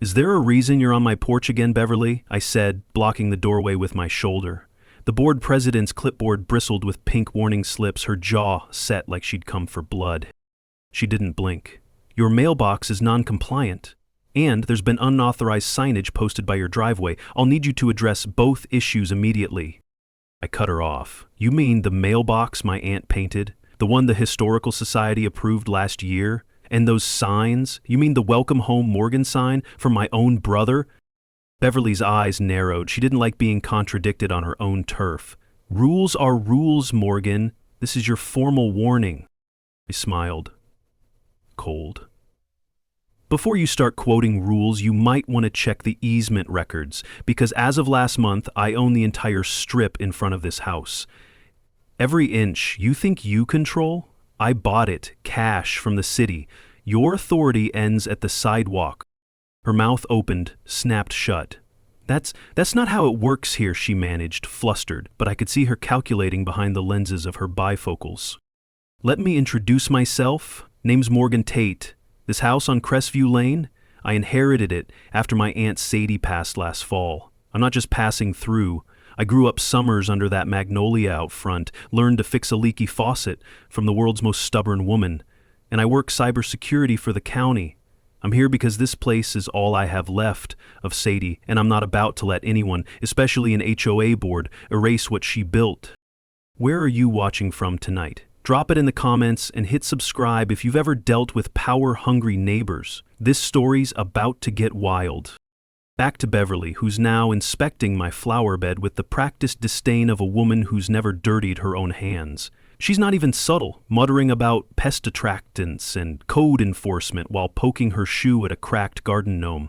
Is there a reason you're on my porch again, Beverly? I said, blocking the doorway with my shoulder. The board president's clipboard bristled with pink warning slips, her jaw set like she'd come for blood. She didn't blink. Your mailbox is non-compliant, and there's been unauthorized signage posted by your driveway. I'll need you to address both issues immediately. I cut her off. You mean the mailbox my aunt painted? The one the Historical Society approved last year? And those signs? You mean the Welcome Home Morgan sign from my own brother? Beverly's eyes narrowed. She didn't like being contradicted on her own turf. Rules are rules, Morgan. This is your formal warning. I smiled. Cold. Before you start quoting rules, you might want to check the easement records, because as of last month, I own the entire strip in front of this house. Every inch you think you control, I bought it, cash, from the city. Your authority ends at the sidewalk. Her mouth opened, snapped shut. That's not how it works here, she managed, flustered, but I could see her calculating behind the lenses of her bifocals. Let me introduce myself. Name's Morgan Tate. This house on Crestview Lane, I inherited it after my Aunt Sadie passed last fall. I'm not just passing through. I grew up summers under that magnolia out front, learned to fix a leaky faucet from the world's most stubborn woman, and I work cybersecurity for the county. I'm here because this place is all I have left of Sadie, and I'm not about to let anyone, especially an HOA board, erase what she built. Where are you watching from tonight? Drop it in the comments and hit subscribe if you've ever dealt with power-hungry neighbors. This story's about to get wild. Back to Beverly, who's now inspecting my flower bed with the practiced disdain of a woman who's never dirtied her own hands. She's not even subtle, muttering about pest attractants and code enforcement while poking her shoe at a cracked garden gnome.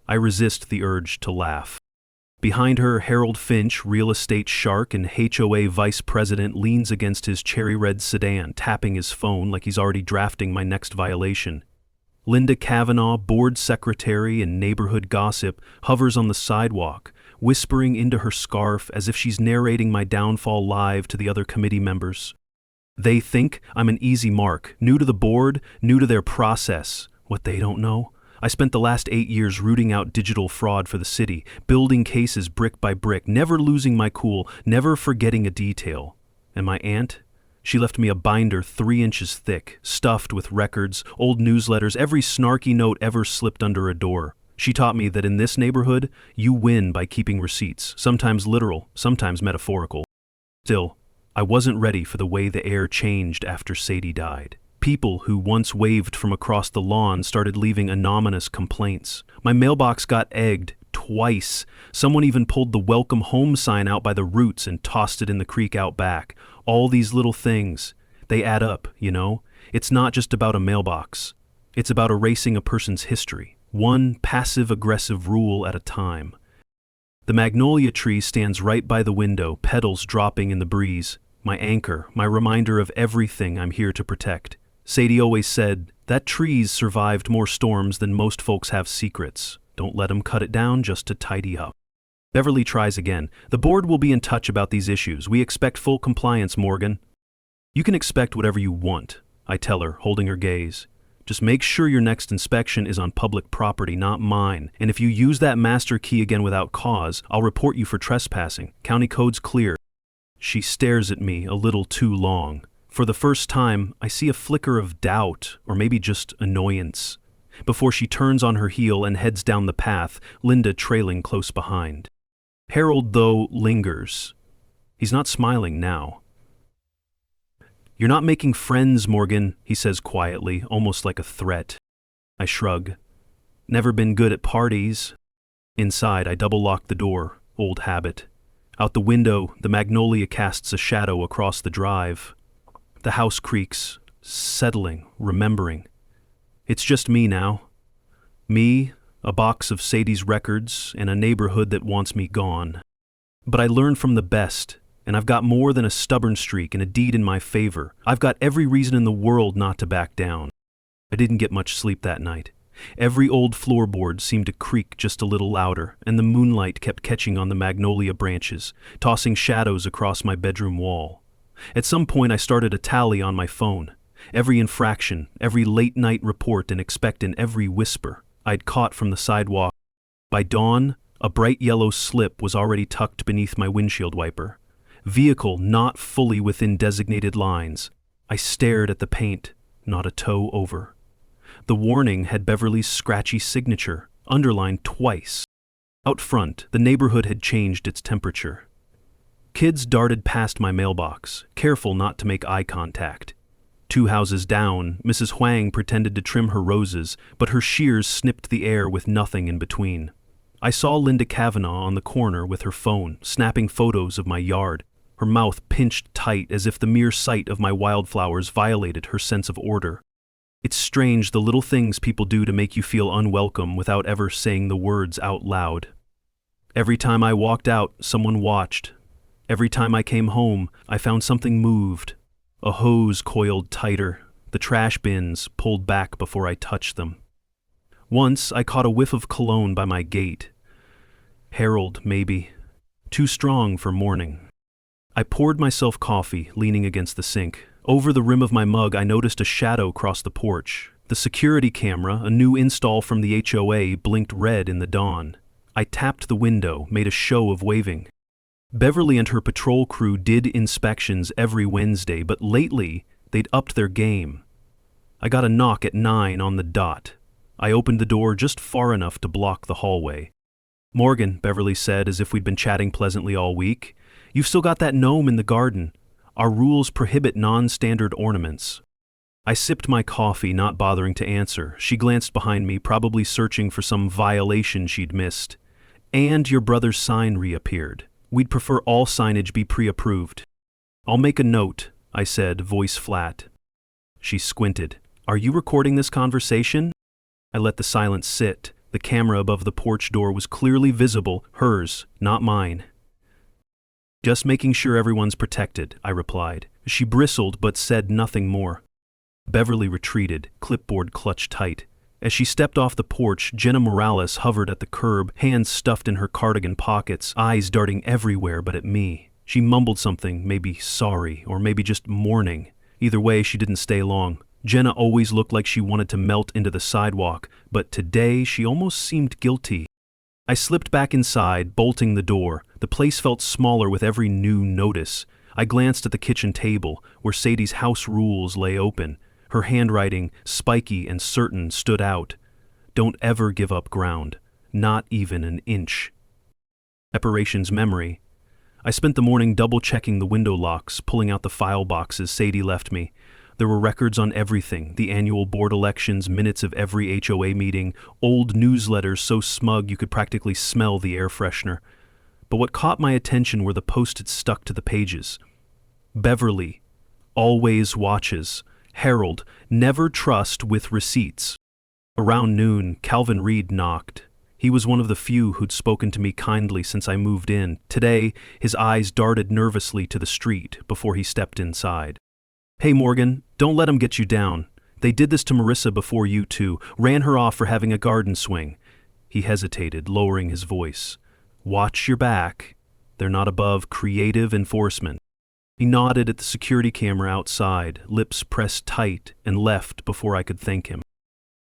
I resist the urge to laugh. Behind her, Harold Finch, real estate shark and HOA vice president, leans against his cherry-red sedan, tapping his phone like he's already drafting my next violation. Linda Kavanaugh, board secretary and neighborhood gossip, hovers on the sidewalk, whispering into her scarf as if she's narrating my downfall live to the other committee members. They think I'm an easy mark, new to the board, new to their process. What they don't know? I spent the last 8 years rooting out digital fraud for the city, building cases brick by brick, never losing my cool, never forgetting a detail. And my aunt? She left me a binder 3 inches thick, stuffed with records, old newsletters, every snarky note ever slipped under a door. She taught me that in this neighborhood, you win by keeping receipts, sometimes literal, sometimes metaphorical. Still, I wasn't ready for the way the air changed after Sadie died. People who once waved from across the lawn started leaving anonymous complaints. My mailbox got egged twice. Someone even pulled the welcome home sign out by the roots and tossed it in the creek out back. All these little things, they add up, you know? It's not just about a mailbox. It's about erasing a person's history, one passive-aggressive rule at a time. The magnolia tree stands right by the window, petals dropping in the breeze. My anchor, my reminder of everything I'm here to protect. Sadie always said, that tree's survived more storms than most folks have secrets. Don't let 'em cut it down just to tidy up. Beverly tries again. The board will be in touch about these issues. We expect full compliance, Morgan. You can expect whatever you want, I tell her, holding her gaze. Just make sure your next inspection is on public property, not mine. And if you use that master key again without cause, I'll report you for trespassing. County code's clear. She stares at me a little too long. For the first time, I see a flicker of doubt, or maybe just annoyance, before she turns on her heel and heads down the path, Linda trailing close behind. Harold, though, lingers. He's not smiling now. You're not making friends, Morgan, he says quietly, almost like a threat. I shrug. Never been good at parties. Inside, I double-lock the door, old habit. Out the window, the magnolia casts a shadow across the drive. The house creaks, settling, remembering. It's just me now. Me, a box of Sadie's records, and a neighborhood that wants me gone. But I learned from the best, and I've got more than a stubborn streak and a deed in my favor. I've got every reason in the world not to back down. I didn't get much sleep that night. Every old floorboard seemed to creak just a little louder, and the moonlight kept catching on the magnolia branches, tossing shadows across my bedroom wall. At some point I started a tally on my phone. Every infraction, every late-night report, and expectant every whisper. I'd caught from the sidewalk. By dawn, a bright yellow slip was already tucked beneath my windshield wiper. Vehicle not fully within designated lines. I stared at the paint, not a toe over. The warning had Beverly's scratchy signature, underlined twice. Out front, the neighborhood had changed its temperature. Kids darted past my mailbox, careful not to make eye contact. 2 houses down, Mrs. Huang pretended to trim her roses, but her shears snipped the air with nothing in between. I saw Linda Kavanaugh on the corner with her phone, snapping photos of my yard, her mouth pinched tight as if the mere sight of my wildflowers violated her sense of order. It's strange the little things people do to make you feel unwelcome without ever saying the words out loud. Every time I walked out, someone watched. Every time I came home, I found something moved. A hose coiled tighter, the trash bins pulled back before I touched them. Once I caught a whiff of cologne by my gate. Harold, maybe. Too strong for morning. I poured myself coffee, leaning against the sink. Over the rim of my mug, I noticed a shadow cross the porch. The security camera, a new install from the HOA, blinked red in the dawn. I tapped the window, made a show of waving. Beverly and her patrol crew did inspections every Wednesday, but lately, they'd upped their game. I got a knock at 9 on the dot. I opened the door just far enough to block the hallway. "Morgan," Beverly said, as if we'd been chatting pleasantly all week, "you've still got that gnome in the garden. Our rules prohibit non-standard ornaments." I sipped my coffee, not bothering to answer. She glanced behind me, probably searching for some violation she'd missed. "And your brother's sign reappeared. We'd prefer all signage be pre-approved." "I'll make a note," I said, voice flat. She squinted. "Are you recording this conversation?" I let the silence sit. The camera above the porch door was clearly visible, hers, not mine. "Just making sure everyone's protected," I replied. She bristled but said nothing more. Beverly retreated, clipboard clutched tight. As she stepped off the porch, Jenna Morales hovered at the curb, hands stuffed in her cardigan pockets, eyes darting everywhere but at me. She mumbled something, maybe sorry, or maybe just mourning. Either way, she didn't stay long. Jenna always looked like she wanted to melt into the sidewalk, but today she almost seemed guilty. I slipped back inside, bolting the door. The place felt smaller with every new notice. I glanced at the kitchen table, where Sadie's house rules lay open. Her handwriting, spiky and certain, stood out. "Don't ever give up ground. Not even an inch." Reparations memory. I spent the morning double-checking the window locks, pulling out the file boxes Sadie left me. There were records on everything, the annual board elections, minutes of every HOA meeting, old newsletters so smug you could practically smell the air freshener. But what caught my attention were the post-its stuck to the pages. Beverly, always watches. Harold, never trust with receipts. Around noon, Calvin Reed knocked. He was one of the few who'd spoken to me kindly since I moved in. Today, his eyes darted nervously to the street before he stepped inside. "Hey, Morgan, don't let them get you down. They did this to Marissa before you two, ran her off for having a garden swing." He hesitated, lowering his voice. "Watch your back. They're not above creative enforcement." He nodded at the security camera outside, lips pressed tight, and left before I could thank him.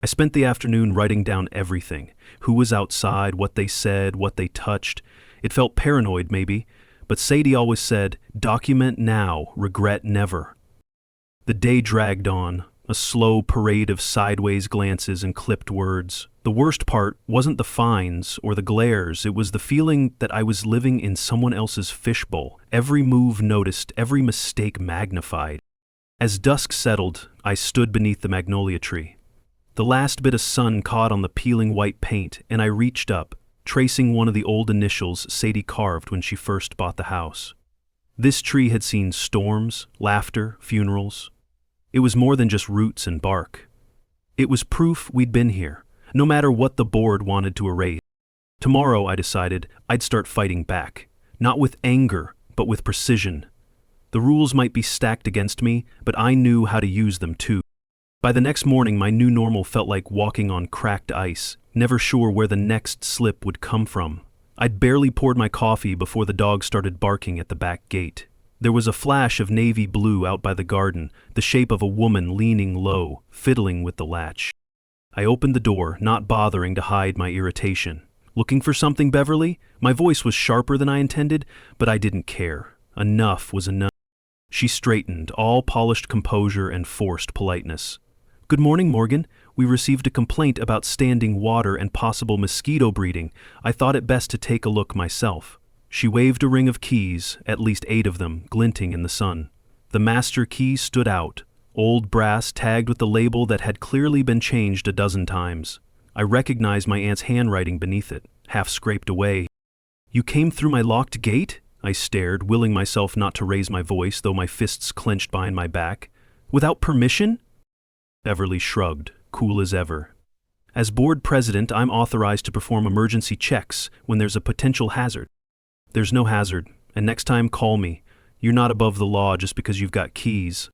I spent the afternoon writing down everything. Who was outside, what they said, what they touched. It felt paranoid, maybe, but Sadie always said, "Document now, regret never." The day dragged on, a slow parade of sideways glances and clipped words. The worst part wasn't the fines or the glares, it was the feeling that I was living in someone else's fishbowl, every move noticed, every mistake magnified. As dusk settled, I stood beneath the magnolia tree. The last bit of sun caught on the peeling white paint, and I reached up, tracing one of the old initials Sadie carved when she first bought the house. This tree had seen storms, laughter, funerals. It was more than just roots and bark. It was proof we'd been here, no matter what the board wanted to erase. Tomorrow, I decided, I'd start fighting back, not with anger, but with precision. The rules might be stacked against me, but I knew how to use them too. By the next morning, my new normal felt like walking on cracked ice, never sure where the next slip would come from. I'd barely poured my coffee before the dog started barking at the back gate. There was a flash of navy blue out by the garden, the shape of a woman leaning low, fiddling with the latch. I opened the door, not bothering to hide my irritation. "Looking for something, Beverly?" My voice was sharper than I intended, but I didn't care. Enough was enough. She straightened, all polished composure and forced politeness. "Good morning, Morgan. We received a complaint about standing water and possible mosquito breeding. I thought it best to take a look myself." She waved a ring of keys, at least 8 of them, glinting in the sun. The master key stood out, old brass tagged with the label that had clearly been changed a dozen times. I recognized my aunt's handwriting beneath it, half scraped away. "You came through my locked gate?" I stared, willing myself not to raise my voice, though my fists clenched behind my back. "Without permission?" Beverly shrugged, cool as ever. "As board president, I'm authorized to perform emergency checks when there's a potential hazard." "There's no hazard, and next time call me. You're not above the law just because you've got keys."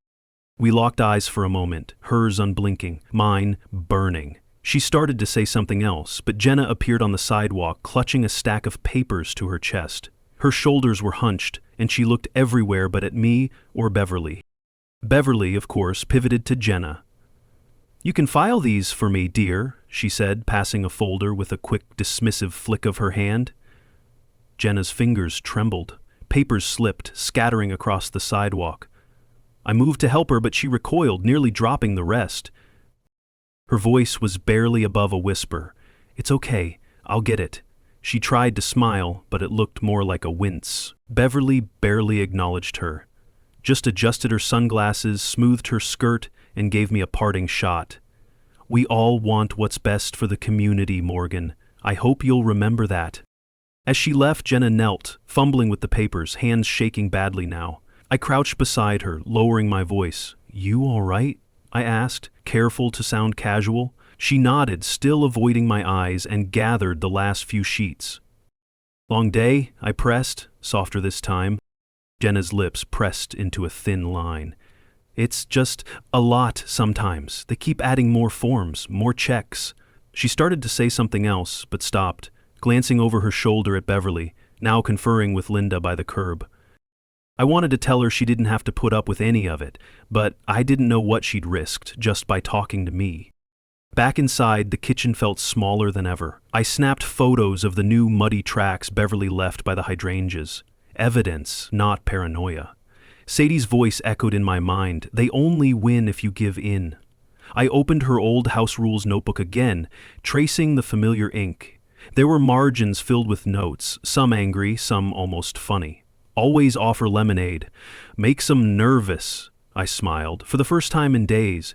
We locked eyes for a moment, hers unblinking, mine burning. She started to say something else, but Jenna appeared on the sidewalk, clutching a stack of papers to her chest. Her shoulders were hunched, and she looked everywhere but at me or Beverly. Beverly, of course, pivoted to Jenna. "You can file these for me, dear," she said, passing a folder with a quick, dismissive flick of her hand. Jenna's fingers trembled. Papers slipped, scattering across the sidewalk. I moved to help her, but she recoiled, nearly dropping the rest. Her voice was barely above a whisper. "It's okay, I'll get it." She tried to smile, but it looked more like a wince. Beverly barely acknowledged her. Just adjusted her sunglasses, smoothed her skirt, and gave me a parting shot. "We all want what's best for the community, Morgan. I hope you'll remember that." As she left, Jenna knelt, fumbling with the papers, hands shaking badly now. I crouched beside her, lowering my voice. "You all right?" I asked, careful to sound casual. She nodded, still avoiding my eyes, and gathered the last few sheets. "Long day?" I pressed, softer this time. Jenna's lips pressed into a thin line. "It's just a lot sometimes. They keep adding more forms, more checks." She started to say something else, but stopped, glancing over her shoulder at Beverly, now conferring with Linda by the curb. I wanted to tell her she didn't have to put up with any of it, but I didn't know what she'd risked just by talking to me. Back inside, the kitchen felt smaller than ever. I snapped photos of the new muddy tracks Beverly left by the hydrangeas. Evidence, not paranoia. Sadie's voice echoed in my mind. "They only win if you give in." I opened her old house rules notebook again, tracing the familiar ink. There were margins filled with notes, some angry, some almost funny. "Always offer lemonade. Makes 'em nervous." I smiled, for the first time in days.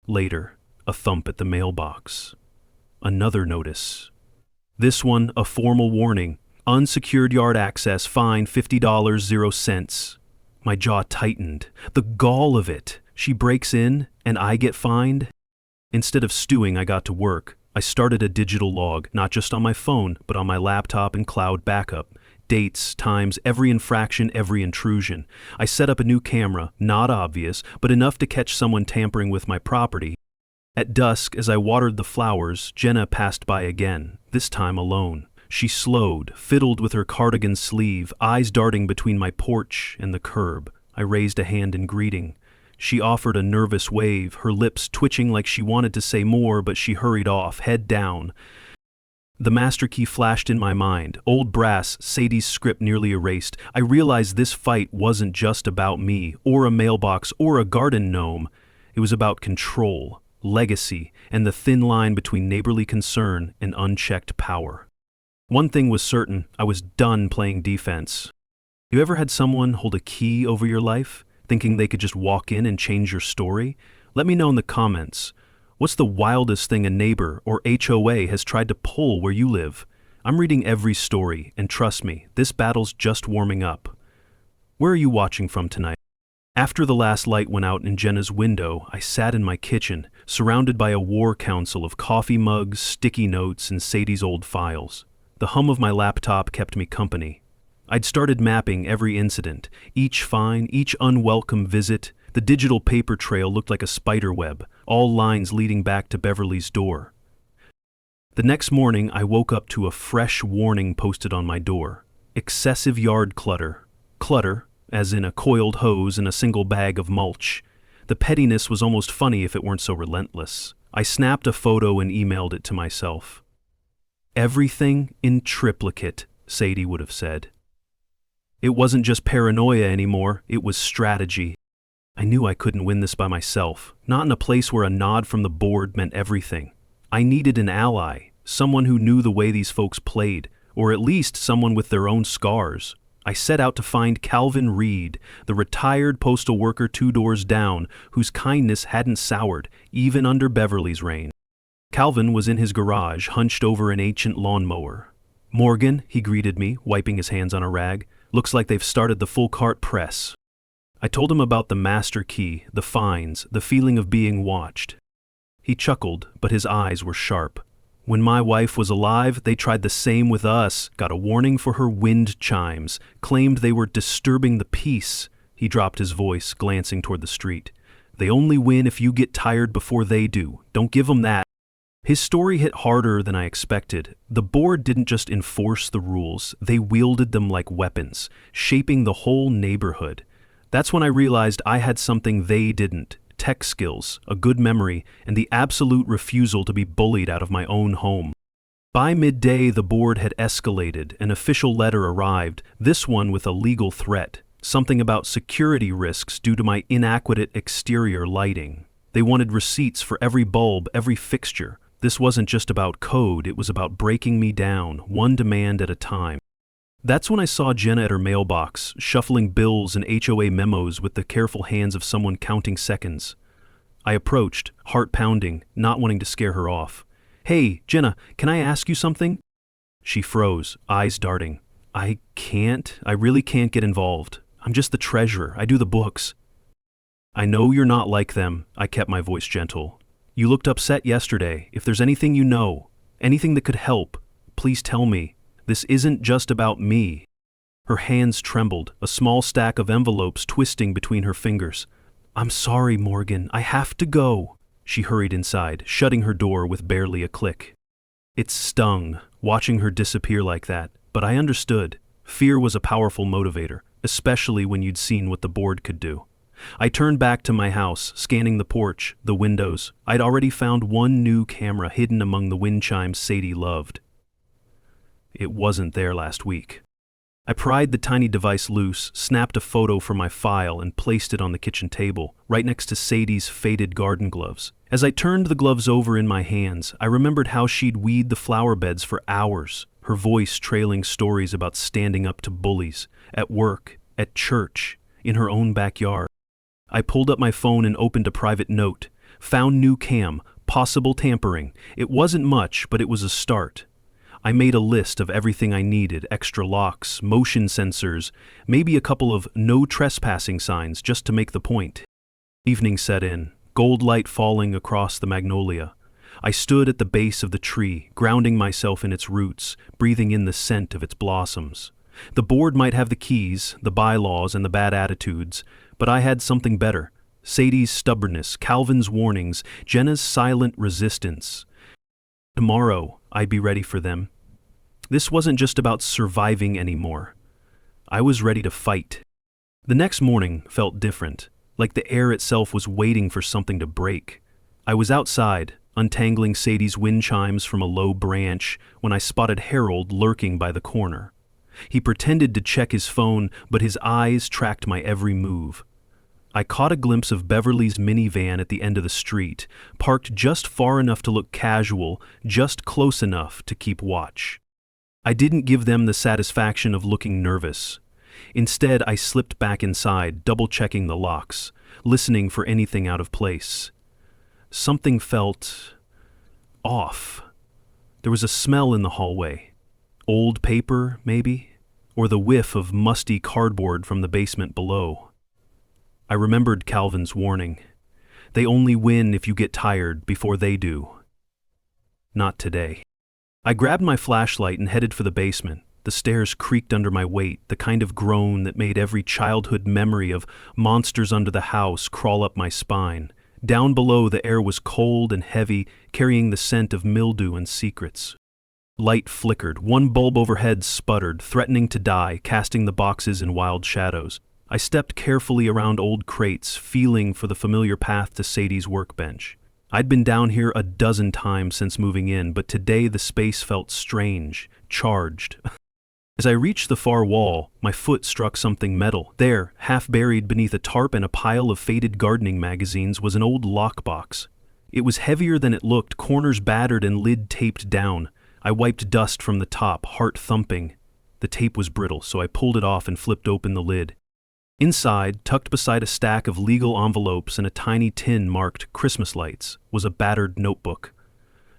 Later, a thump at the mailbox. Another notice. This one, a formal warning. "Unsecured yard access, fine $50, 0 cents. My jaw tightened. The gall of it. She breaks in, and I get fined? Instead of stewing, I got to work. I started a digital log, not just on my phone, but on my laptop and cloud backup. Dates, times, every infraction, every intrusion. I set up a new camera, not obvious, but enough to catch someone tampering with my property. At dusk, as I watered the flowers, Jenna passed by again, this time alone. She slowed, fiddled with her cardigan sleeve, eyes darting between my porch and the curb. I raised a hand in greeting. She offered a nervous wave, her lips twitching like she wanted to say more, but she hurried off, head down. The master key flashed in my mind, old brass, Sadie's script nearly erased. I realized this fight wasn't just about me, or a mailbox, or a garden gnome. It was about control, legacy, and the thin line between neighborly concern and unchecked power. One thing was certain, I was done playing defense. You ever had someone hold a key over your life, thinking they could just walk in and change your story? Let me know in the comments. What's the wildest thing a neighbor or HOA has tried to pull where you live? I'm reading every story, and trust me, this battle's just warming up. Where are you watching from tonight? After the last light went out in Jenna's window, I sat in my kitchen, surrounded by a war council of coffee mugs, sticky notes, and Sadie's old files. The hum of my laptop kept me company. I'd started mapping every incident, each fine, each unwelcome visit. The digital paper trail looked like a spider web, all lines leading back to Beverly's door. The next morning, I woke up to a fresh warning posted on my door. Excessive yard clutter. Clutter, as in a coiled hose and a single bag of mulch. The pettiness was almost funny if it weren't so relentless. I snapped a photo and emailed it to myself. Everything in triplicate, Sadie would have said. It wasn't just paranoia anymore, it was strategy. I knew I couldn't win this by myself, not in a place where a nod from the board meant everything. I needed an ally, someone who knew the way these folks played, or at least someone with their own scars. I set out to find Calvin Reed, the retired postal worker 2 doors down, whose kindness hadn't soured, even under Beverly's reign. Calvin was in his garage, hunched over an ancient lawnmower. "Morgan," he greeted me, wiping his hands on a rag. "Looks like they've started the full cart press." I told him about the master key, the fines, the feeling of being watched. He chuckled, but his eyes were sharp. "When my wife was alive, they tried the same with us, got a warning for her wind chimes, claimed they were disturbing the peace." He dropped his voice, glancing toward the street. "They only win if you get tired before they do. Don't give them that." His story hit harder than I expected. The board didn't just enforce the rules, they wielded them like weapons, shaping the whole neighborhood. That's when I realized I had something they didn't: tech skills, a good memory, and the absolute refusal to be bullied out of my own home. By midday, the board had escalated. An official letter arrived, this one with a legal threat, something about security risks due to my inadequate exterior lighting. They wanted receipts for every bulb, every fixture. This wasn't just about code, it was about breaking me down, one demand at a time. That's when I saw Jenna at her mailbox, shuffling bills and HOA memos with the careful hands of someone counting seconds. I approached, heart pounding, not wanting to scare her off. "Hey, Jenna, can I ask you something?" She froze, eyes darting. I really can't get involved. I'm just the treasurer, I do the books." "I know you're not like them," I kept my voice gentle. "You looked upset yesterday. If there's anything you know, anything that could help, please tell me. This isn't just about me." Her hands trembled, a small stack of envelopes twisting between her fingers. "I'm sorry, Morgan, I have to go." She hurried inside, shutting her door with barely a click. It stung, watching her disappear like that, but I understood. Fear was a powerful motivator, especially when you'd seen what the board could do. I turned back to my house, scanning the porch, the windows. I'd already found one new camera hidden among the wind chimes Sadie loved. It wasn't there last week. I pried the tiny device loose, snapped a photo from my file, and placed it on the kitchen table, right next to Sadie's faded garden gloves. As I turned the gloves over in my hands, I remembered how she'd weed the flower beds for hours, her voice trailing stories about standing up to bullies, at work, at church, in her own backyard. I pulled up my phone and opened a private note. Found new cam, possible tampering. It wasn't much, but it was a start. I made a list of everything I needed: extra locks, motion sensors, maybe a couple of no trespassing signs just to make the point. Evening set in, gold light falling across the magnolia. I stood at the base of the tree, grounding myself in its roots, breathing in the scent of its blossoms. The board might have the keys, the bylaws, and the bad attitudes, but I had something better. Sadie's stubbornness, Calvin's warnings, Jenna's silent resistance. Tomorrow, I'd be ready for them. This wasn't just about surviving anymore. I was ready to fight. The next morning felt different, like the air itself was waiting for something to break. I was outside, untangling Sadie's wind chimes from a low branch, when I spotted Harold lurking by the corner. He pretended to check his phone, but his eyes tracked my every move. I caught a glimpse of Beverly's minivan at the end of the street, parked just far enough to look casual, just close enough to keep watch. I didn't give them the satisfaction of looking nervous. Instead, I slipped back inside, double-checking the locks, listening for anything out of place. Something felt off. There was a smell in the hallway. Old paper, maybe? Or the whiff of musty cardboard from the basement below. I remembered Calvin's warning. They only win if you get tired before they do. Not today. I grabbed my flashlight and headed for the basement. The stairs creaked under my weight, the kind of groan that made every childhood memory of monsters under the house crawl up my spine. Down below, the air was cold and heavy, carrying the scent of mildew and secrets. Light flickered. One bulb overhead sputtered, threatening to die, casting the boxes in wild shadows. I stepped carefully around old crates, feeling for the familiar path to Sadie's workbench. I'd been down here a dozen times since moving in, but today the space felt strange, charged. As I reached the far wall, my foot struck something metal. There, half buried beneath a tarp and a pile of faded gardening magazines, was an old lockbox. It was heavier than it looked, corners battered and lid taped down. I wiped dust from the top, heart thumping. The tape was brittle, so I pulled it off and flipped open the lid. Inside, tucked beside a stack of legal envelopes and a tiny tin marked Christmas lights, was a battered notebook.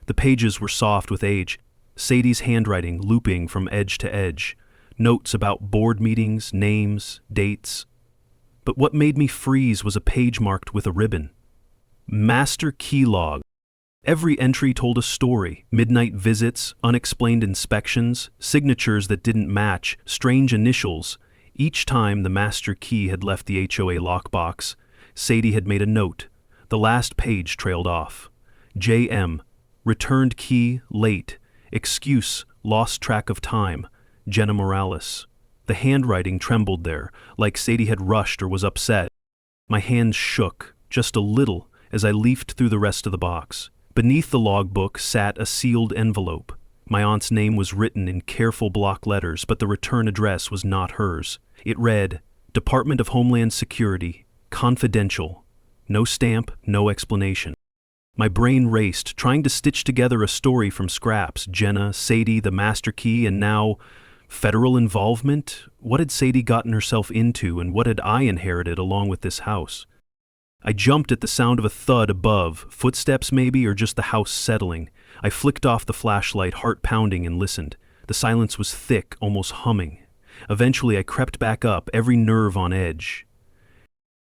The pages were soft with age, Sadie's handwriting looping from edge to edge, notes about board meetings, names, dates. But what made me freeze was a page marked with a ribbon. Master Key Log. Every entry told a story: midnight visits, unexplained inspections, signatures that didn't match, strange initials. Each time the master key had left the HOA lockbox, Sadie had made a note. The last page trailed off. JM. Returned key late. Excuse, lost track of time. Jenna Morales. The handwriting trembled there, like Sadie had rushed or was upset. My hands shook, just a little, as I leafed through the rest of the box. Beneath the logbook sat a sealed envelope. My aunt's name was written in careful block letters, but the return address was not hers. It read, Department of Homeland Security, confidential. No stamp, no explanation. My brain raced, trying to stitch together a story from scraps. Jenna, Sadie, the master key, and now federal involvement? What had Sadie gotten herself into, and what had I inherited along with this house? I jumped at the sound of a thud above, footsteps maybe, or just the house settling. I flicked off the flashlight, heart pounding, and listened. The silence was thick, almost humming. Eventually I crept back up, every nerve on edge.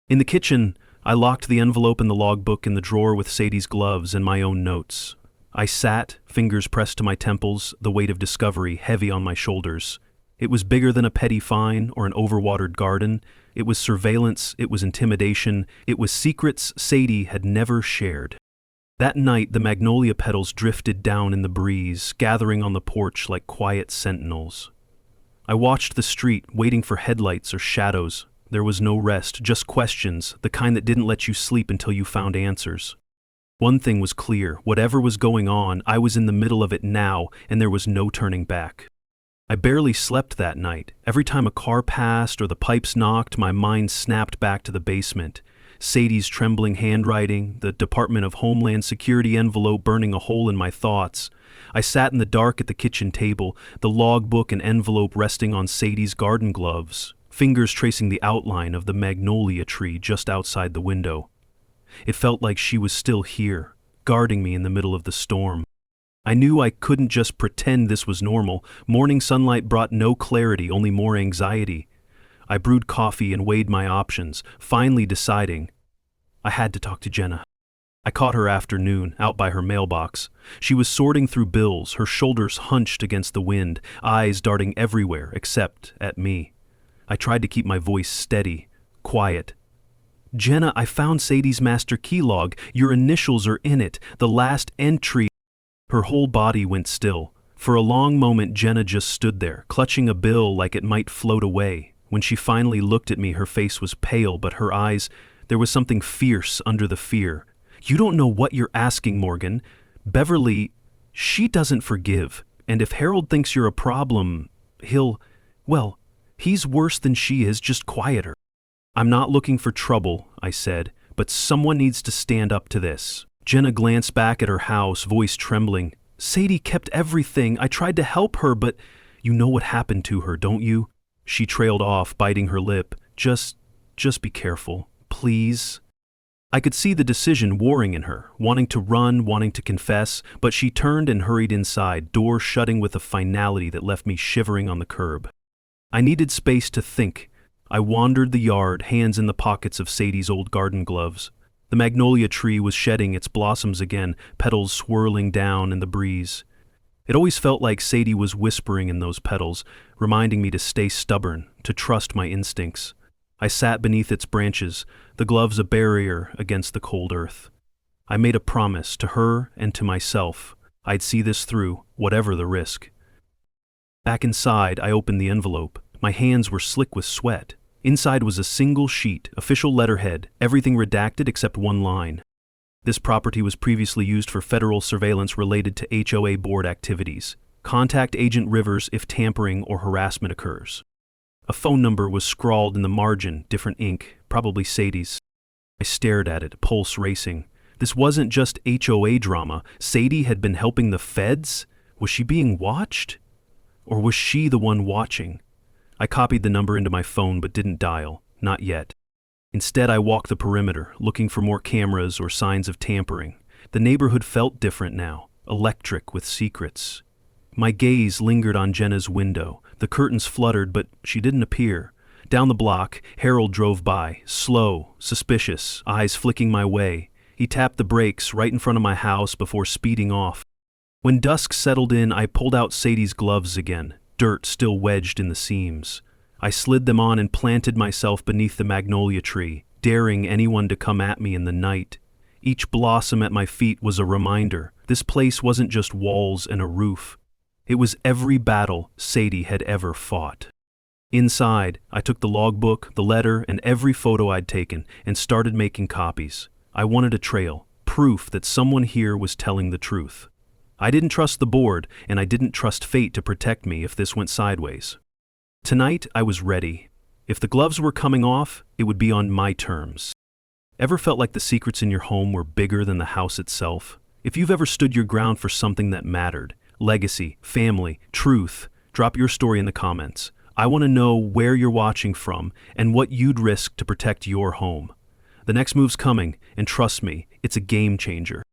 In the kitchen, I locked the envelope and the logbook in the drawer with Sadie's gloves and my own notes. I sat, fingers pressed to my temples, the weight of discovery heavy on my shoulders. It was bigger than a petty fine or an overwatered garden. It was surveillance, it was intimidation, it was secrets Sadie had never shared. That night, the magnolia petals drifted down in the breeze, gathering on the porch like quiet sentinels. I watched the street, waiting for headlights or shadows. There was no rest, just questions, the kind that didn't let you sleep until you found answers. One thing was clear: whatever was going on, I was in the middle of it now, and there was no turning back. I barely slept that night. Every time a car passed or the pipes knocked, my mind snapped back to the basement. Sadie's trembling handwriting, the Department of Homeland Security envelope burning a hole in my thoughts. I sat in the dark at the kitchen table, the logbook and envelope resting on Sadie's garden gloves, fingers tracing the outline of the magnolia tree just outside the window. It felt like she was still here, guarding me in the middle of the storm. I knew I couldn't just pretend this was normal. Morning sunlight brought no clarity, only more anxiety. I brewed coffee and weighed my options, finally deciding I had to talk to Jenna. I caught her afternoon, out by her mailbox. She was sorting through bills, her shoulders hunched against the wind, eyes darting everywhere except at me. I tried to keep my voice steady, quiet. Jenna, I found Sadie's master key log. Your initials are in it, the last entry. Her whole body went still. For a long moment, Jenna just stood there, clutching a bill like it might float away. When she finally looked at me, her face was pale, but her eyes, there was something fierce under the fear. You don't know what you're asking, Morgan. Beverly, she doesn't forgive. And if Harold thinks you're a problem, he's worse than she is, just quiet her. I'm not looking for trouble, I said, but someone needs to stand up to this. Jenna glanced back at her house, voice trembling. Sadie kept everything. I tried to help her, but you know what happened to her, don't you? She trailed off, biting her lip. Just be careful, please. I could see the decision warring in her, wanting to run, wanting to confess, but she turned and hurried inside, door shutting with a finality that left me shivering on the curb. I needed space to think. I wandered the yard, hands in the pockets of Sadie's old garden gloves. The magnolia tree was shedding its blossoms again, petals swirling down in the breeze. It always felt like Sadie was whispering in those petals, reminding me to stay stubborn, to trust my instincts. I sat beneath its branches, the gloves a barrier against the cold earth. I made a promise to her and to myself. I'd see this through, whatever the risk. Back inside, I opened the envelope. My hands were slick with sweat. Inside was a single sheet, official letterhead, everything redacted except one line. This property was previously used for federal surveillance related to HOA board activities. Contact Agent Rivers if tampering or harassment occurs. A phone number was scrawled in the margin, different ink, probably Sadie's. I stared at it, pulse racing. This wasn't just HOA drama. Sadie had been helping the feds? Was she being watched? Or was she the one watching? I copied the number into my phone but didn't dial. Not yet. Instead, I walked the perimeter, looking for more cameras or signs of tampering. The neighborhood felt different now, electric with secrets. My gaze lingered on Jenna's window. The curtains fluttered, but she didn't appear. Down the block, Harold drove by, slow, suspicious, eyes flicking my way. He tapped the brakes right in front of my house before speeding off. When dusk settled in, I pulled out Sadie's gloves again, dirt still wedged in the seams. I slid them on and planted myself beneath the magnolia tree, daring anyone to come at me in the night. Each blossom at my feet was a reminder. This place wasn't just walls and a roof. It was every battle Sadie had ever fought. Inside, I took the logbook, the letter, and every photo I'd taken and started making copies. I wanted a trail, proof that someone here was telling the truth. I didn't trust the board, and I didn't trust fate to protect me if this went sideways. Tonight, I was ready. If the gloves were coming off, it would be on my terms. Ever felt like the secrets in your home were bigger than the house itself? If you've ever stood your ground for something that mattered, legacy, family, truth, drop your story in the comments. I want to know where you're watching from and what you'd risk to protect your home. The next move's coming, and trust me, it's a game changer.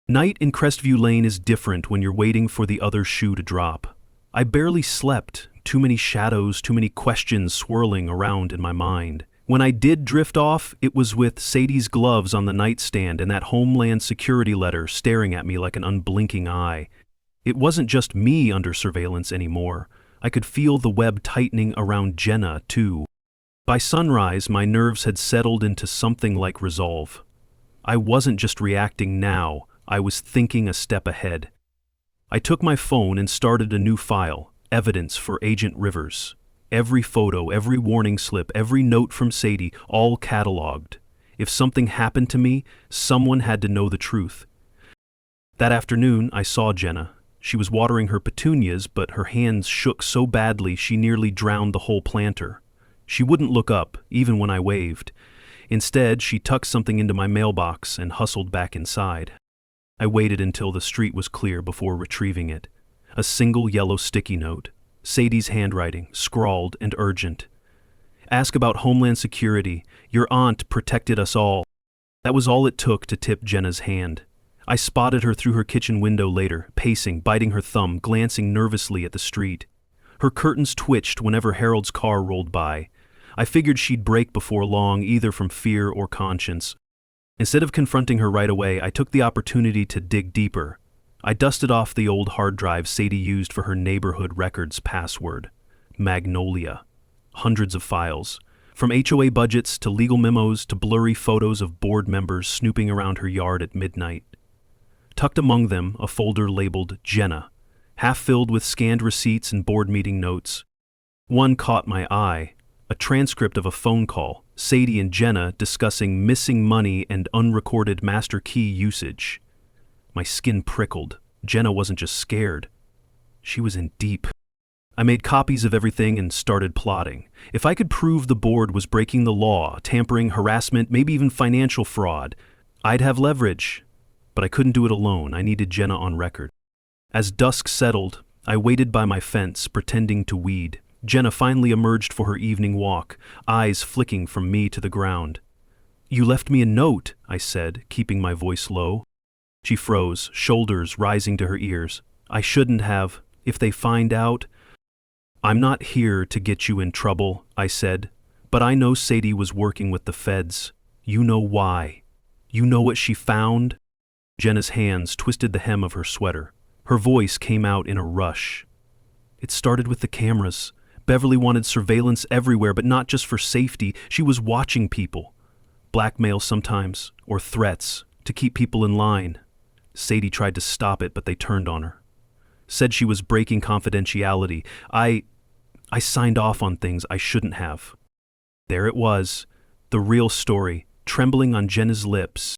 Night in Crestview Lane is different when you're waiting for the other shoe to drop. I barely slept, too many shadows, too many questions swirling around in my mind. When I did drift off, it was with Sadie's gloves on the nightstand and that Homeland Security letter staring at me like an unblinking eye. It wasn't just me under surveillance anymore. I could feel the web tightening around Jenna, too. By sunrise, my nerves had settled into something like resolve. I wasn't just reacting now, I was thinking a step ahead. I took my phone and started a new file, evidence for Agent Rivers. Every photo, every warning slip, every note from Sadie, all cataloged. If something happened to me, someone had to know the truth. That afternoon, I saw Jenna. She was watering her petunias, but her hands shook so badly she nearly drowned the whole planter. She wouldn't look up, even when I waved. Instead, she tucked something into my mailbox and hustled back inside. I waited until the street was clear before retrieving it. A single yellow sticky note. Sadie's handwriting, scrawled and urgent. Ask about Homeland Security. Your aunt protected us all. That was all it took to tip Jenna's hand. I spotted her through her kitchen window later, pacing, biting her thumb, glancing nervously at the street. Her curtains twitched whenever Harold's car rolled by. I figured she'd break before long, either from fear or conscience. Instead of confronting her right away, I took the opportunity to dig deeper. I dusted off the old hard drive Sadie used for her neighborhood records password. Magnolia. Hundreds of files. From HOA budgets to legal memos to blurry photos of board members snooping around her yard at midnight. Tucked among them, a folder labeled Jenna, half filled with scanned receipts and board meeting notes. One caught my eye, a transcript of a phone call, Sadie and Jenna discussing missing money and unrecorded master key usage. My skin prickled. Jenna wasn't just scared. She was in deep. I made copies of everything and started plotting. If I could prove the board was breaking the law, tampering, harassment, maybe even financial fraud, I'd have leverage. But I couldn't do it alone. I needed Jenna on record. As dusk settled, I waited by my fence, pretending to weed. Jenna finally emerged for her evening walk, eyes flicking from me to the ground. "You left me a note," I said, keeping my voice low. She froze, shoulders rising to her ears. "I shouldn't have. If they find out—" "I'm not here to get you in trouble," I said, "but I know Sadie was working with the feds. You know why. You know what she found?" Jenna's hands twisted the hem of her sweater. Her voice came out in a rush. "It started with the cameras. Beverly wanted surveillance everywhere, but not just for safety. She was watching people. Blackmail sometimes, or threats, to keep people in line. Sadie tried to stop it, but they turned on her. Said she was breaking confidentiality. I signed off on things I shouldn't have." There it was, the real story, trembling on Jenna's lips.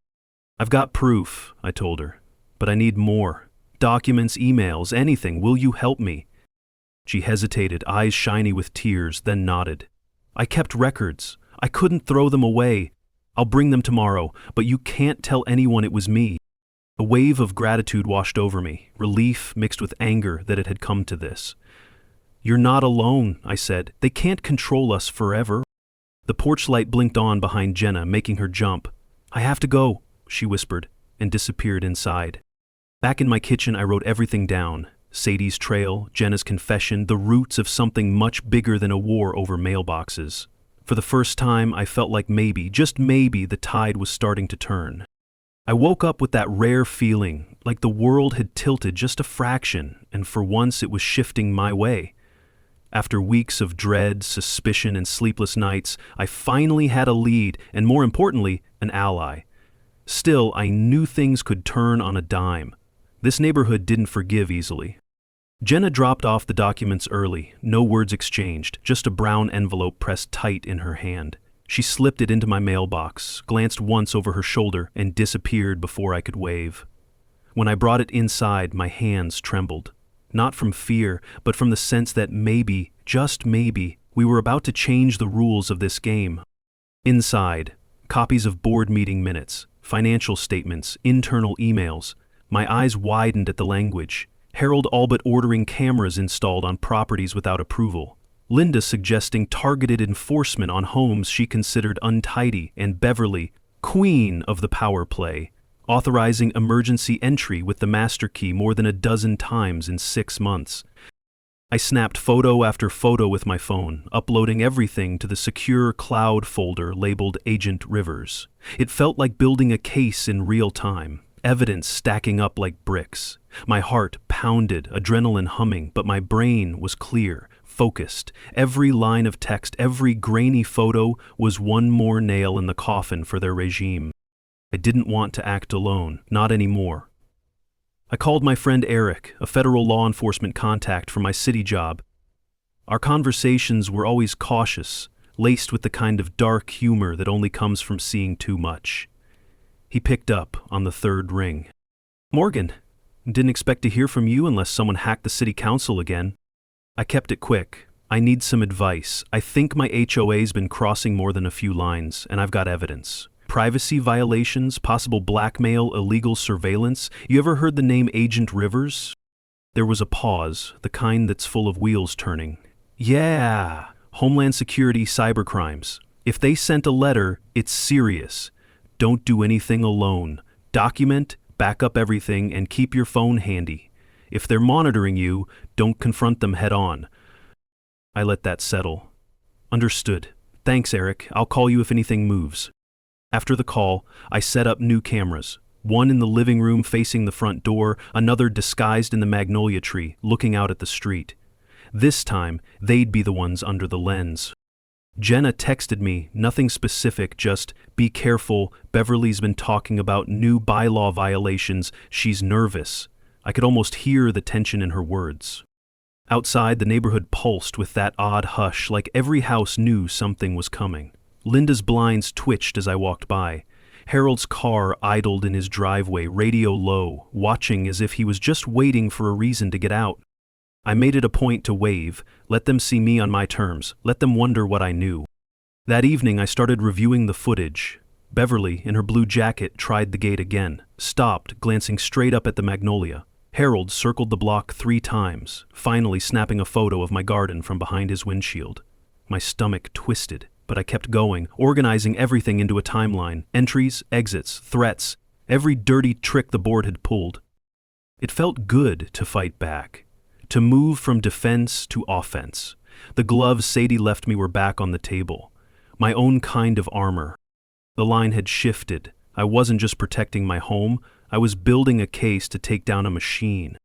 I've got proof, I told her, but I need more. Documents, emails, anything. Will you help me? She hesitated, eyes shiny with tears, then nodded. I kept records. I couldn't throw them away. I'll bring them tomorrow, but you can't tell anyone it was me. A wave of gratitude washed over me, relief mixed with anger that it had come to this. You're not alone, I said. They can't control us forever. The porch light blinked on behind Jenna, making her jump. I have to go, she whispered, and disappeared inside. Back in my kitchen, I wrote everything down. Sadie's trail, Jenna's confession, the roots of something much bigger than a war over mailboxes. For the first time, I felt like maybe, just maybe, the tide was starting to turn. I woke up with that rare feeling, like the world had tilted just a fraction, and for once it was shifting my way. After weeks of dread, suspicion, and sleepless nights, I finally had a lead, and more importantly, an ally. Still, I knew things could turn on a dime. This neighborhood didn't forgive easily. Jenna dropped off the documents early, no words exchanged, just a brown envelope pressed tight in her hand. She slipped it into my mailbox, glanced once over her shoulder, and disappeared before I could wave. When I brought it inside, my hands trembled. Not from fear, but from the sense that maybe, just maybe, we were about to change the rules of this game. Inside, copies of board meeting minutes, financial statements, internal emails. My eyes widened at the language. Harold all but ordering cameras installed on properties without approval. Linda suggesting targeted enforcement on homes she considered untidy, and Beverly, queen of the power play, authorizing emergency entry with the master key more than a dozen times in 6 months. I snapped photo after photo with my phone, uploading everything to the secure cloud folder labeled Agent Rivers. It felt like building a case in real time, evidence stacking up like bricks. My heart pounded, adrenaline humming, but my brain was clear, focused. Every line of text, every grainy photo was one more nail in the coffin for their regime. I didn't want to act alone, not anymore. I called my friend Eric, a federal law enforcement contact for my city job. Our conversations were always cautious, laced with the kind of dark humor that only comes from seeing too much. He picked up on the 3rd ring. Morgan, didn't expect to hear from you unless someone hacked the city council again. I kept it quick. I need some advice. I think my HOA's been crossing more than a few lines, and I've got evidence. Privacy violations, possible blackmail, illegal surveillance. You ever heard the name Agent Rivers? There was a pause, the kind that's full of wheels turning. Yeah, Homeland Security cybercrimes. If they sent a letter, it's serious. Don't do anything alone. Document, back up everything, and keep your phone handy. If they're monitoring you, don't confront them head on. I let that settle. Understood. Thanks, Eric. I'll call you if anything moves. After the call, I set up new cameras. One in the living room facing the front door, another disguised in the magnolia tree, looking out at the street. This time, they'd be the ones under the lens. Jenna texted me, nothing specific, just, be careful, Beverly's been talking about new bylaw violations, she's nervous. I could almost hear the tension in her words. Outside, the neighborhood pulsed with that odd hush, like every house knew something was coming. Linda's blinds twitched as I walked by. Harold's car idled in his driveway, radio low, watching as if he was just waiting for a reason to get out. I made it a point to wave, let them see me on my terms, let them wonder what I knew. That evening I started reviewing the footage. Beverly, in her blue jacket, tried the gate again, stopped, glancing straight up at the magnolia. Harold circled the block 3 times, finally snapping a photo of my garden from behind his windshield. My stomach twisted, but I kept going, organizing everything into a timeline, entries, exits, threats, every dirty trick the board had pulled. It felt good to fight back, to move from defense to offense. The gloves Sadie left me were back on the table, my own kind of armor. The line had shifted. I wasn't just protecting my home, I was building a case to take down a machine.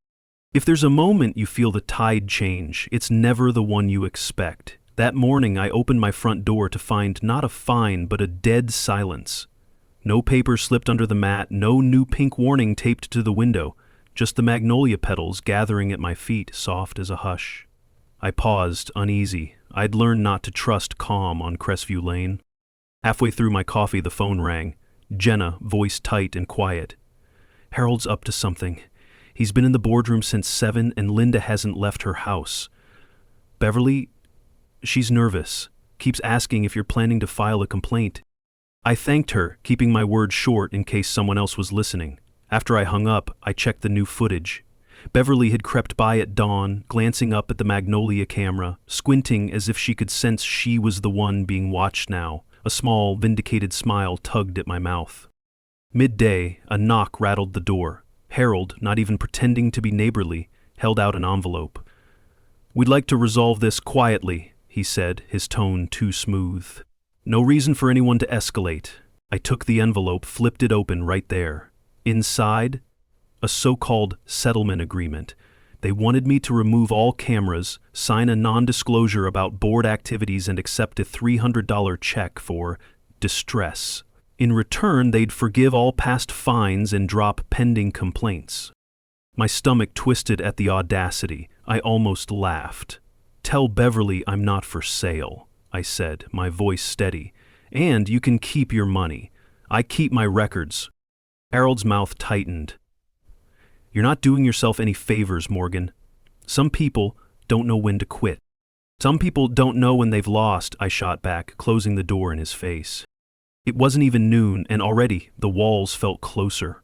If there's a moment you feel the tide change, it's never the one you expect. That morning I opened my front door to find not a fine but a dead silence. No paper slipped under the mat, no new pink warning taped to the window, just the magnolia petals gathering at my feet, soft as a hush. I paused, uneasy. I'd learned not to trust calm on Crestview Lane. Halfway through my coffee, the phone rang. Jenna, voice tight and quiet. Harold's up to something. He's been in the boardroom since 7 and Linda hasn't left her house. Beverly, she's nervous. Keeps asking if you're planning to file a complaint. I thanked her, keeping my words short in case someone else was listening. After I hung up, I checked the new footage. Beverly had crept by at dawn, glancing up at the Magnolia camera, squinting as if she could sense she was the one being watched now. A small, vindicated smile tugged at my mouth. Midday, a knock rattled the door. Harold, not even pretending to be neighborly, held out an envelope. "We'd like to resolve this quietly," he said, his tone too smooth. "No reason for anyone to escalate." I took the envelope, flipped it open right there. Inside, a so-called settlement agreement. They wanted me to remove all cameras, sign a non-disclosure about board activities, and accept a $300 check for distress. In return, they'd forgive all past fines and drop pending complaints. My stomach twisted at the audacity. I almost laughed. "Tell Beverly I'm not for sale," I said, my voice steady. "And you can keep your money. I keep my records." Harold's mouth tightened. "You're not doing yourself any favors, Morgan. Some people don't know when to quit. Some people don't know when they've lost," I shot back, closing the door in his face. It wasn't even noon, and already the walls felt closer.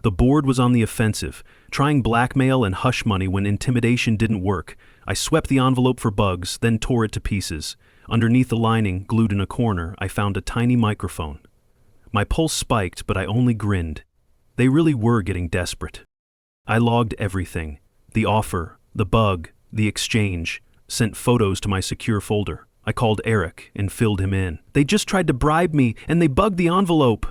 The board was on the offensive, trying blackmail and hush money when intimidation didn't work. I swept the envelope for bugs, then tore it to pieces. Underneath the lining, glued in a corner, I found a tiny microphone. My pulse spiked, but I only grinned. They really were getting desperate. I logged everything. The offer, the bug, the exchange, sent photos to my secure folder. I called Eric and filled him in. "They just tried to bribe me, and they bugged the envelope."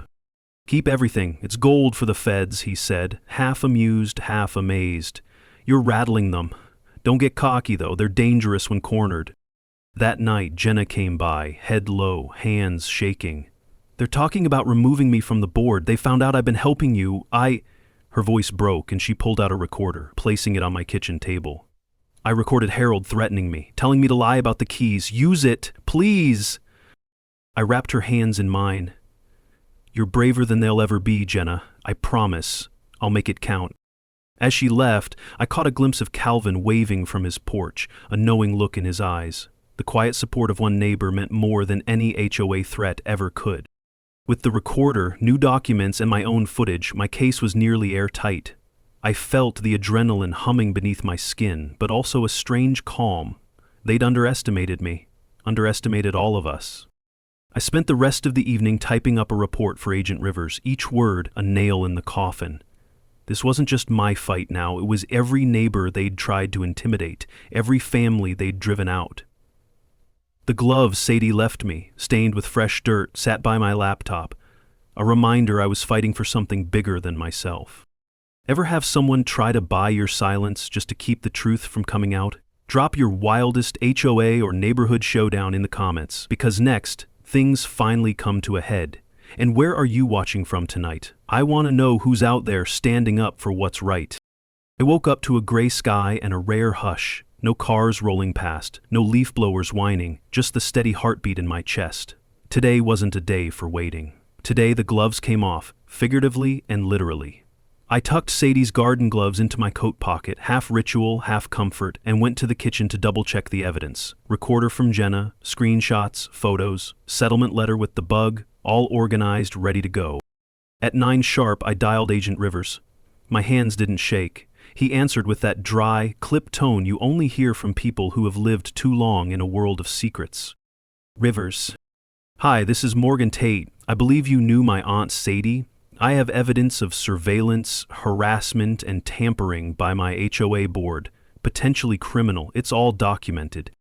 "Keep everything. It's gold for the feds," he said, half amused, half amazed. "You're rattling them. Don't get cocky, though. They're dangerous when cornered." That night, Jenna came by, head low, hands shaking. "They're talking about removing me from the board. They found out I've been helping you. Her voice broke, and she pulled out a recorder, placing it on my kitchen table. I recorded Harold threatening me, telling me to lie about the keys. "Use it, please!" I wrapped her hands in mine. "You're braver than they'll ever be, Jenna. I promise. I'll make it count." As she left, I caught a glimpse of Calvin waving from his porch, a knowing look in his eyes. The quiet support of one neighbor meant more than any HOA threat ever could. With the recorder, new documents, and my own footage, my case was nearly airtight. I felt the adrenaline humming beneath my skin, but also a strange calm. They'd underestimated me, underestimated all of us. I spent the rest of the evening typing up a report for Agent Rivers, each word a nail in the coffin. This wasn't just my fight now, it was every neighbor they'd tried to intimidate, every family they'd driven out. The gloves Sadie left me, stained with fresh dirt, sat by my laptop, a reminder I was fighting for something bigger than myself. Ever have someone try to buy your silence just to keep the truth from coming out? Drop your wildest HOA or neighborhood showdown in the comments, because next, things finally come to a head. And where are you watching from tonight? I want to know who's out there standing up for what's right. I woke up to a gray sky and a rare hush. No cars rolling past, no leaf blowers whining, just the steady heartbeat in my chest. Today wasn't a day for waiting. Today the gloves came off, figuratively and literally. I tucked Sadie's garden gloves into my coat pocket, half ritual, half comfort, and went to the kitchen to double-check the evidence. Recorder from Jenna, screenshots, photos, settlement letter with the bug, all organized, ready to go. At 9 sharp, I dialed Agent Rivers. My hands didn't shake. He answered with that dry, clipped tone you only hear from people who have lived too long in a world of secrets. "Rivers. Hi, this is Morgan Tate. I believe you knew my Aunt Sadie. I have evidence of surveillance, harassment, and tampering by my HOA board, potentially criminal. It's all documented."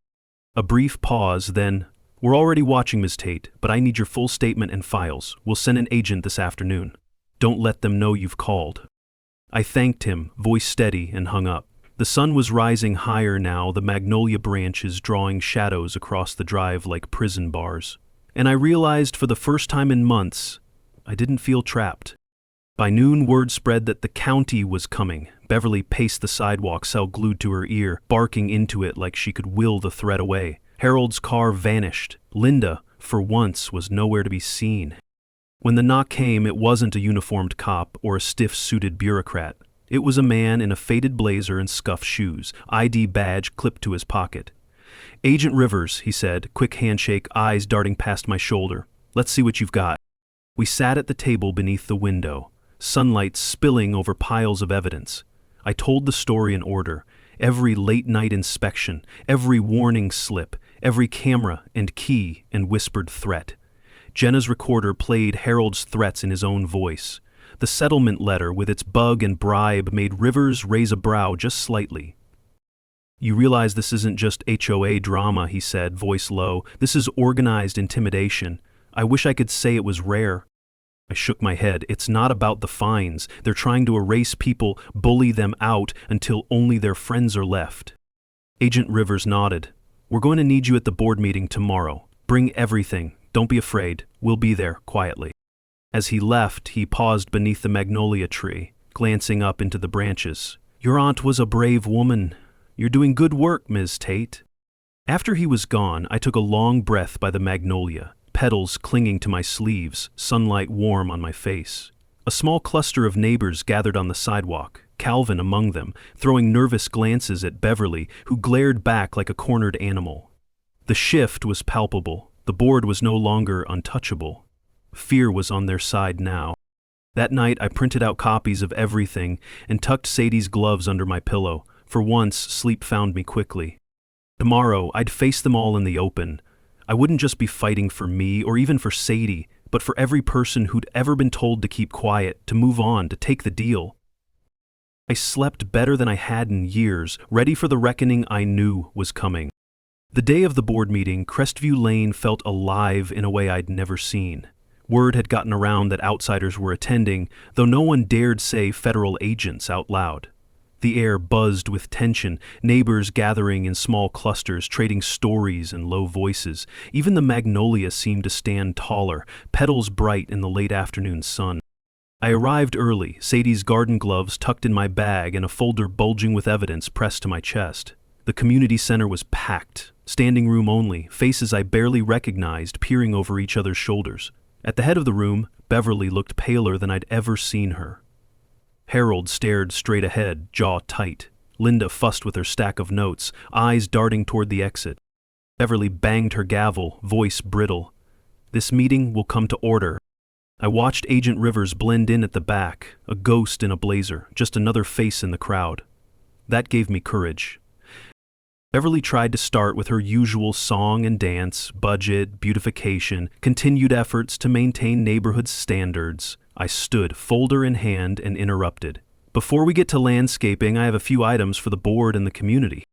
A brief pause, then, "We're already watching, Ms. Tate, but I need your full statement and files. We'll send an agent this afternoon. Don't let them know you've called." I thanked him, voice steady, and hung up. The sun was rising higher now, the magnolia branches drawing shadows across the drive like prison bars. And I realized for the first time in months, I didn't feel trapped. By noon, word spread that the county was coming. Beverly paced the sidewalk, cell glued to her ear, barking into it like she could will the threat away. Harold's car vanished. Linda, for once, was nowhere to be seen. When the knock came, it wasn't a uniformed cop or a stiff-suited bureaucrat. It was a man in a faded blazer and scuffed shoes, ID badge clipped to his pocket. "Agent Rivers," he said, quick handshake, eyes darting past my shoulder. "Let's see what you've got." We sat at the table beneath the window, sunlight spilling over piles of evidence. I told the story in order, every late-night inspection, every warning slip, every camera and key and whispered threat. Jenna's recorder played Harold's threats in his own voice. The settlement letter with its bug and bribe made Rivers raise a brow just slightly. "You realize this isn't just HOA drama," he said, voice low. "This is organized intimidation. I wish I could say it was rare." I shook my head. "It's not about the fines. They're trying to erase people, bully them out until only their friends are left." Agent Rivers nodded. "We're going to need you at the board meeting tomorrow. Bring everything. Don't be afraid. We'll be there, quietly." As he left, he paused beneath the magnolia tree, glancing up into the branches. "Your aunt was a brave woman. You're doing good work, Ms. Tate." After he was gone, I took a long breath by the magnolia, petals clinging to my sleeves, sunlight warm on my face. A small cluster of neighbors gathered on the sidewalk, Calvin among them, throwing nervous glances at Beverly, who glared back like a cornered animal. The shift was palpable. The board was no longer untouchable. Fear was on their side now. That night, I printed out copies of everything and tucked Sadie's gloves under my pillow. For once, sleep found me quickly. Tomorrow, I'd face them all in the open. I wouldn't just be fighting for me or even for Sadie, but for every person who'd ever been told to keep quiet, to move on, to take the deal. I slept better than I had in years, ready for the reckoning I knew was coming. The day of the board meeting, Crestview Lane felt alive in a way I'd never seen. Word had gotten around that outsiders were attending, though no one dared say federal agents out loud. The air buzzed with tension, neighbors gathering in small clusters, trading stories and low voices. Even the magnolia seemed to stand taller, petals bright in the late afternoon sun. I arrived early, Sadie's garden gloves tucked in my bag and a folder bulging with evidence pressed to my chest. The community center was packed, standing room only, faces I barely recognized peering over each other's shoulders. At the head of the room, Beverly looked paler than I'd ever seen her. Harold stared straight ahead, jaw tight. Linda fussed with her stack of notes, eyes darting toward the exit. Beverly banged her gavel, voice brittle. "This meeting will come to order." I watched Agent Rivers blend in at the back, a ghost in a blazer, just another face in the crowd. That gave me courage. Beverly tried to start with her usual song and dance, budget, beautification, continued efforts to maintain neighborhood standards. I stood, folder in hand, and interrupted. "Before we get to landscaping, I have a few items for the board and the community."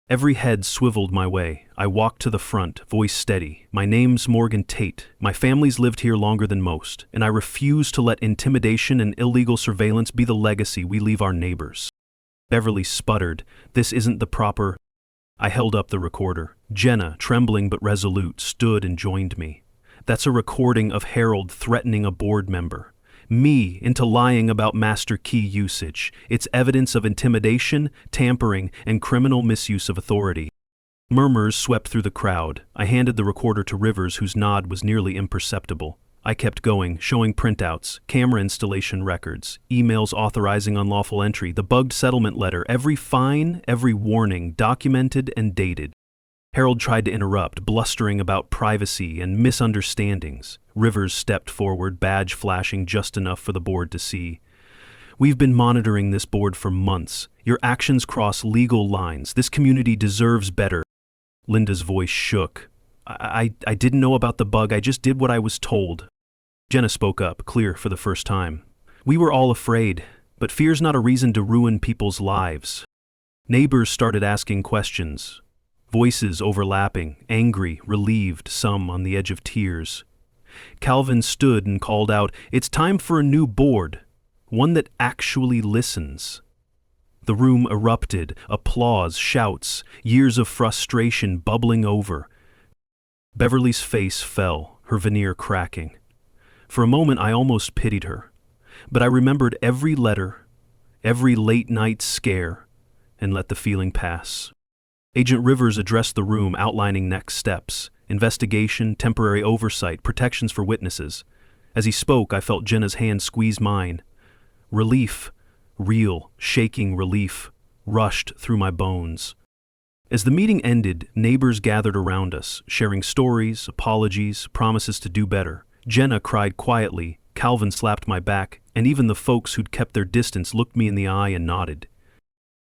Every head swiveled my way. I walked to the front, voice steady. "My name's Morgan Tate. My family's lived here longer than most, and I refuse to let intimidation and illegal surveillance be the legacy we leave our neighbors." Beverly sputtered. "This isn't the proper—" I held up the recorder. Jenna, trembling but resolute, stood and joined me. "That's a recording of Harold threatening a board member. Me into lying about master key usage. It's evidence of intimidation, tampering, and criminal misuse of authority." Murmurs swept through the crowd. I handed the recorder to Rivers, whose nod was nearly imperceptible. I kept going, showing printouts, camera installation records, emails authorizing unlawful entry, the bugged settlement letter, every fine, every warning, documented and dated. Harold tried to interrupt, blustering about privacy and misunderstandings. Rivers stepped forward, badge flashing just enough for the board to see. "We've been monitoring this board for months. Your actions cross legal lines. This community deserves better." Linda's voice shook. I didn't know about the bug. I just did what I was told." Jenna spoke up, clear for the first time. "We were all afraid, but fear's not a reason to ruin people's lives." Neighbors started asking questions. Voices overlapping, angry, relieved, some on the edge of tears. Calvin stood and called out, "It's time for a new board, one that actually listens." The room erupted, applause, shouts, years of frustration bubbling over. Beverly's face fell, her veneer cracking. For a moment I almost pitied her, but I remembered every letter, every late-night scare, and let the feeling pass. Agent Rivers addressed the room, outlining next steps: investigation, temporary oversight, protections for witnesses. As he spoke, I felt Jenna's hand squeeze mine. Relief, real, shaking relief, rushed through my bones. As the meeting ended, neighbors gathered around us, sharing stories, apologies, promises to do better. Jenna cried quietly, Calvin slapped my back, and even the folks who'd kept their distance looked me in the eye and nodded.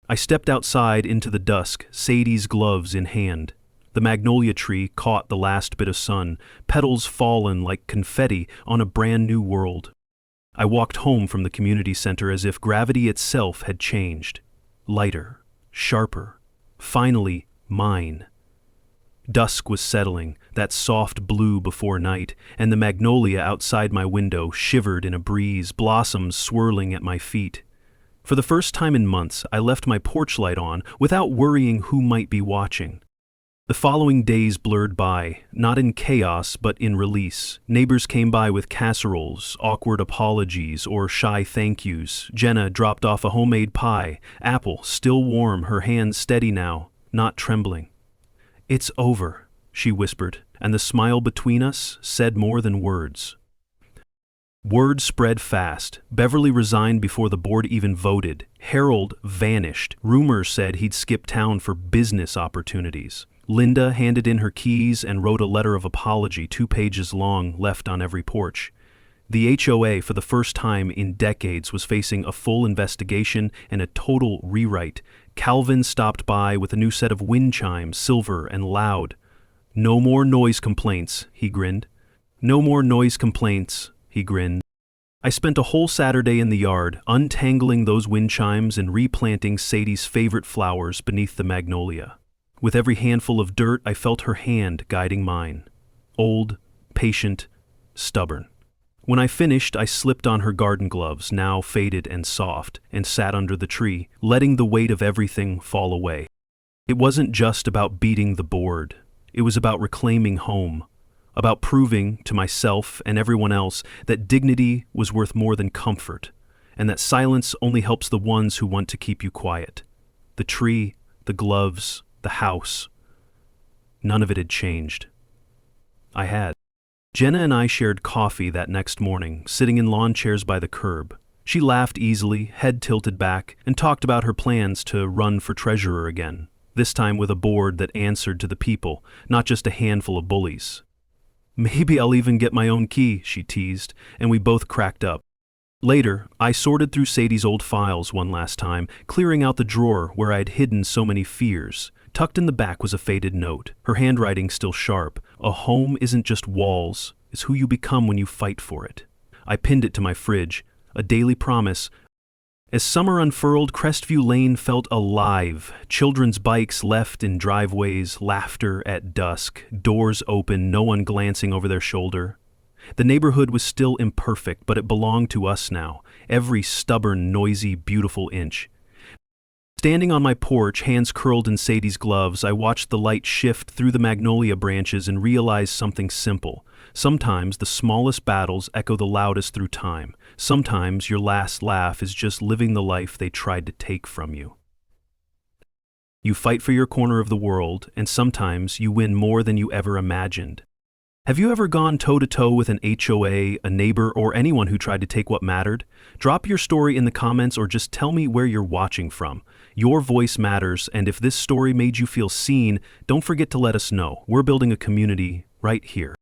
I stepped outside into the dusk, Sadie's gloves in hand. The magnolia tree caught the last bit of sun, petals fallen like confetti on a brand new world. I walked home from the community center as if gravity itself had changed. Lighter, sharper, finally mine. Dusk was settling, that soft blue before night, and the magnolia outside my window shivered in a breeze, blossoms swirling at my feet. For the first time in months, I left my porch light on without worrying who might be watching. The following days blurred by, not in chaos but in release. Neighbors came by with casseroles, awkward apologies, or shy thank yous. Jenna dropped off a homemade pie, apple still warm, her hands steady now, not trembling. "It's over," she whispered, and the smile between us said more than words. Word spread fast. Beverly resigned before the board even voted. Harold vanished. Rumors said he'd skipped town for business opportunities. Linda handed in her keys and wrote a letter of apology 2 pages long, left on every porch. The HOA, for the first time in decades, was facing a full investigation and a total rewrite. Calvin stopped by with a new set of wind chimes, silver and loud. "No more noise complaints," he grinned. "No more noise complaints," he grinned. I spent a whole Saturday in the yard, untangling those wind chimes and replanting Sadie's favorite flowers beneath the magnolia. With every handful of dirt, I felt her hand guiding mine. Old, patient, stubborn. When I finished, I slipped on her garden gloves, now faded and soft, and sat under the tree, letting the weight of everything fall away. It wasn't just about beating the board. It was about reclaiming home, about proving to myself and everyone else that dignity was worth more than comfort, and that silence only helps the ones who want to keep you quiet. The tree, the gloves, the house. None of it had changed. I had. Jenna and I shared coffee that next morning, sitting in lawn chairs by the curb. She laughed easily, head tilted back, and talked about her plans to run for treasurer again, this time with a board that answered to the people, not just a handful of bullies. "Maybe I'll even get my own key," she teased, and we both cracked up. Later, I sorted through Sadie's old files one last time, clearing out the drawer where I had hidden so many fears. Tucked in the back was a faded note, her handwriting still sharp. "A home isn't just walls, it's who you become when you fight for it." I pinned it to my fridge, a daily promise. As summer unfurled, Crestview Lane felt alive. Children's bikes left in driveways, laughter at dusk, doors open, no one glancing over their shoulder. The neighborhood was still imperfect, but it belonged to us now, every stubborn, noisy, beautiful inch. Standing on my porch, hands curled in Sadie's gloves, I watched the light shift through the magnolia branches and realized something simple. Sometimes the smallest battles echo the loudest through time. Sometimes your last laugh is just living the life they tried to take from you. You fight for your corner of the world, and sometimes you win more than you ever imagined. Have you ever gone toe-to-toe with an HOA, a neighbor, or anyone who tried to take what mattered? Drop your story in the comments or just tell me where you're watching from. Your voice matters, and if this story made you feel seen, don't forget to let us know. We're building a community right here.